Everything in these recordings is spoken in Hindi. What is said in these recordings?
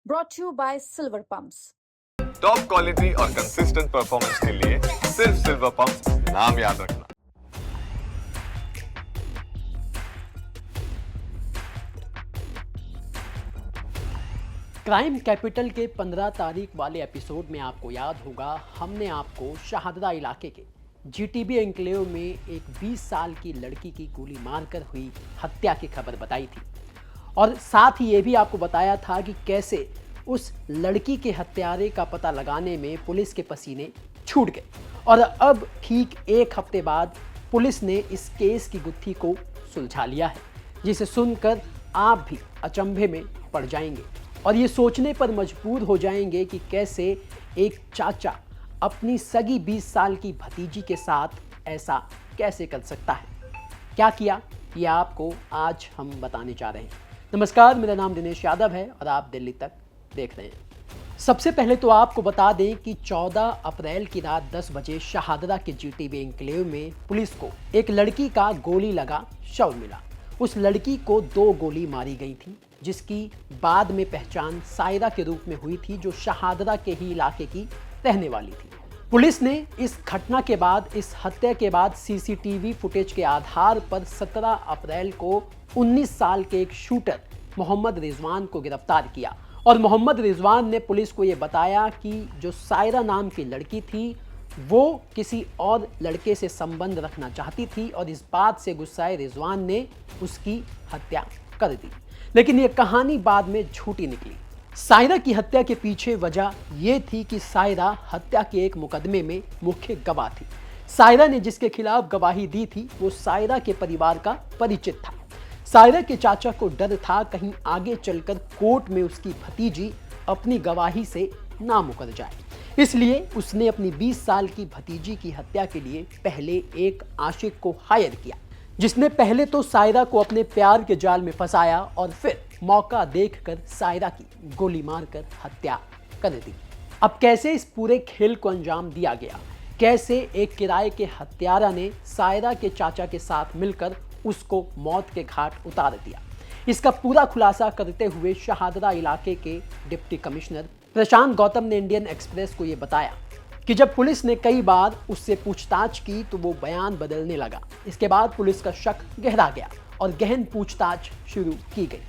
brought to you by Silver Pumps. Top quality और कंसिस्टेंट परफॉर्मेंस के लिए सिर्फ सिल्वर पंप्स नाम याद रखना। क्राइम कैपिटल के 15 तारीख वाले एपिसोड में आपको याद होगा, हमने आपको शहादरा इलाके के जीटीबी एन्क्लेव में एक 20 साल की लड़की की गोली मारकर हुई हत्या की खबर बताई थी और साथ ही ये भी आपको बताया था कि कैसे उस लड़की के हत्यारे का पता लगाने में पुलिस के पसीने छूट गए। और अब ठीक एक हफ्ते बाद पुलिस ने इस केस की गुत्थी को सुलझा लिया है, जिसे सुनकर आप भी अचंभे में पड़ जाएंगे और ये सोचने पर मजबूर हो जाएंगे कि कैसे एक चाचा अपनी सगी 20 साल की भतीजी के साथ ऐसा कैसे कर सकता है। क्या किया, ये आपको आज हम बताने जा रहे हैं। नमस्कार, मेरा नाम दिनेश यादव है और आप दिल्ली तक देख रहे हैं। सबसे पहले तो आपको बता दें कि 14 अप्रैल की रात 10 बजे शहादरा के जीटीबी एन्क्लेव में पुलिस को एक लड़की का गोली लगा शव मिला। उस लड़की को 2 गोली मारी गई थी, जिसकी बाद में पहचान सायरा के रूप में हुई थी, जो शहादरा के ही इलाके की रहने वाली थी। पुलिस ने इस घटना के बाद, इस हत्या के बाद सीसीटीवी फुटेज के आधार पर 17 अप्रैल को 19 साल के एक शूटर मोहम्मद रिजवान को गिरफ्तार किया और मोहम्मद रिजवान ने पुलिस को यह बताया कि जो सायरा नाम की लड़की थी वो किसी और लड़के से संबंध रखना चाहती थी और इस बात से गुस्साए रिजवान ने उसकी हत्या कर दी। लेकिन ये कहानी बाद में झूठी निकली। सायरा की हत्या के पीछे वजह यह थी कि सायरा हत्या के एक मुकदमे में मुख्य गवाह थी। सायरा ने जिसके खिलाफ गवाही दी थी वो सायरा के परिवार का परिचित था। सायरा के चाचा को डर था कहीं आगे चलकर कोर्ट में उसकी भतीजी अपनी गवाही से ना मुकर जाए, इसलिए उसने अपनी 20 साल की भतीजी की हत्या के लिए पहले एक आशिक को हायर किया, जिसने पहले तो सायरा को अपने प्यार के जाल में फंसाया और फिर मौका देखकर सायरा की गोली मारकर हत्या कर दी। अब कैसे इस पूरे खेल को अंजाम दिया गया, कैसे एक किराए के हत्यारा ने सायरा के चाचा के साथ मिलकर उसको मौत के घाट उतार दिया, इसका पूरा खुलासा करते हुए शहादरा इलाके के डिप्टी कमिश्नर प्रशांत गौतम ने इंडियन एक्सप्रेस को यह बताया कि जब पुलिस ने कई बार उससे पूछताछ की तो वो बयान बदलने लगा। इसके बाद पुलिस का शक गहरा गया और गहन पूछताछ शुरू की गई।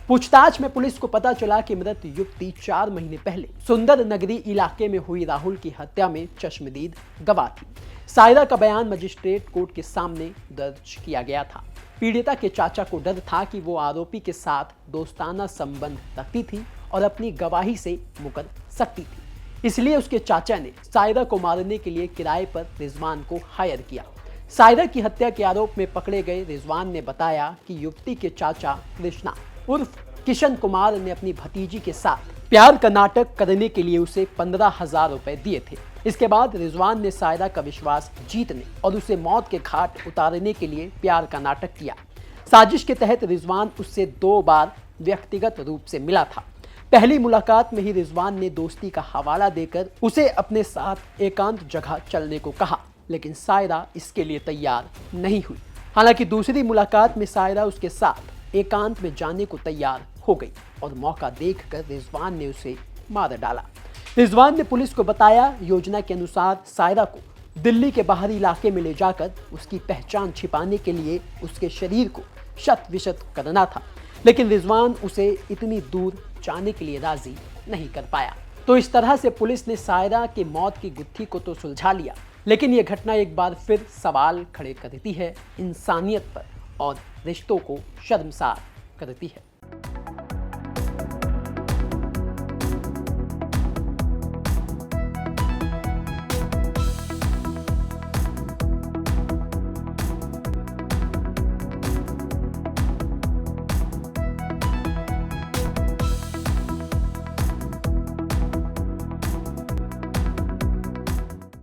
पूछताछ में पुलिस को पता चला कि मृत युवती 4 महीने पहले सुंदर नगरी इलाके में हुई राहुल की हत्या में चश्मदीद गवाह थी। सायरा का बयान मजिस्ट्रेट कोर्ट के सामने दर्ज किया गया था। पीड़िता के चाचा को डर था कि वो आरोपी के साथ दोस्ताना संबंध रखती थी और अपनी गवाही से मुकर सकती थी, इसलिए उसके चाचा ने सायरा को मारने के लिए किराए पर रिजवान को हायर किया। सायरा की हत्या के आरोप में पकड़े गए रिजवान ने बताया कि युवती के चाचा कृष्णा उर्फ किशन कुमार ने अपनी भतीजी के साथ प्यार का नाटक करने के लिए उसे 15,000 रुपए दिए थे। इसके बाद रिजवान ने सायरा का विश्वास जीतने और उसे मौत के घाट उतारने के लिए प्यार का नाटक किया। साजिश के तहत रिजवान उससे 2 बार व्यक्तिगत रूप से मिला था। पहली मुलाकात में ही रिजवान ने दोस्ती का हवाला देकर उसे अपने साथ एकांत जगह चलने को कहा, लेकिन सायरा इसके लिए तैयार नहीं हुई। हालांकि दूसरी मुलाकात में सायरा उसके साथ एकांत में जाने को तैयार हो गई और मौका देखकर रिजवान ने उसे मार डाला। रिजवान ने पुलिस को बताया, योजना के अनुसार सायरा को दिल्ली के बाहरी इलाके में ले जाकर उसकी पहचान छिपाने के लिए उसके शरीर को शत विशत करना था, लेकिन रिजवान उसे इतनी दूर जाने के लिए राजी नहीं कर पाया। तो इस तरह से पुलिस ने सायरा की मौत की गुत्थी को तो सुलझा लिया, लेकिन यह घटना एक बार फिर सवाल खड़े करती है इंसानियत पर और रिश्तों को शर्मसार करती है।